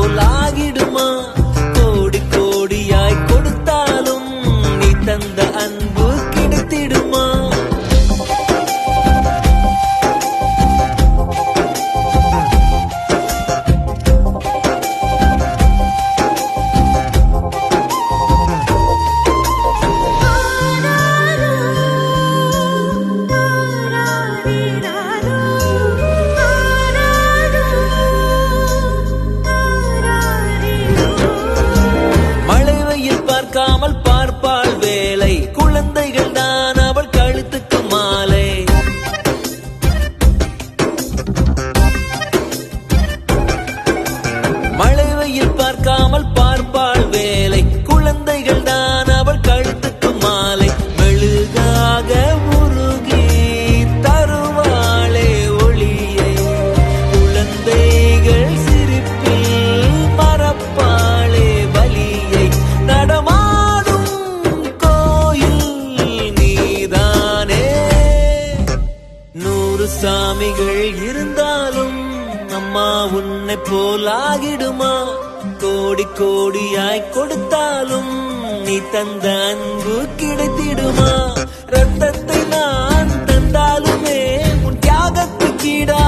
போல் ஆகிடுமா? கோடி கோடியாய் கொடுத்தாலும் நீ தந்த அன்பு கிடைத்திடுமா? பார்க்காமல் பார்ப்பாள் வேலை, குழந்தைகள் தான் அவள் கழுத்துக்கு மாலை. மழை வெயில் பார்க்காமல் பார்ப்பாள் வேலை, குழந்தைகள் தான் அவள் கழுத்துக்கு மாலை. மெழுகாக உருகி தருவாளே ஒளியை, குழந்தைகள் சிரிப்பில் மறப்பாளே வலியை. நடமாடும் கோயில் நீதானே. 100 சாமிகள் இருந்தாலும் அம்மா உன்னை போல் ஆகிடுமா? கோடி கோடியாய் கொடுத்தாலும் நீ தந்த அன்பு கிடைத்திடுமா? ரத்தத்தை நான் தந்தாலுமே உன் தியாகத்துக்கு ஈடாக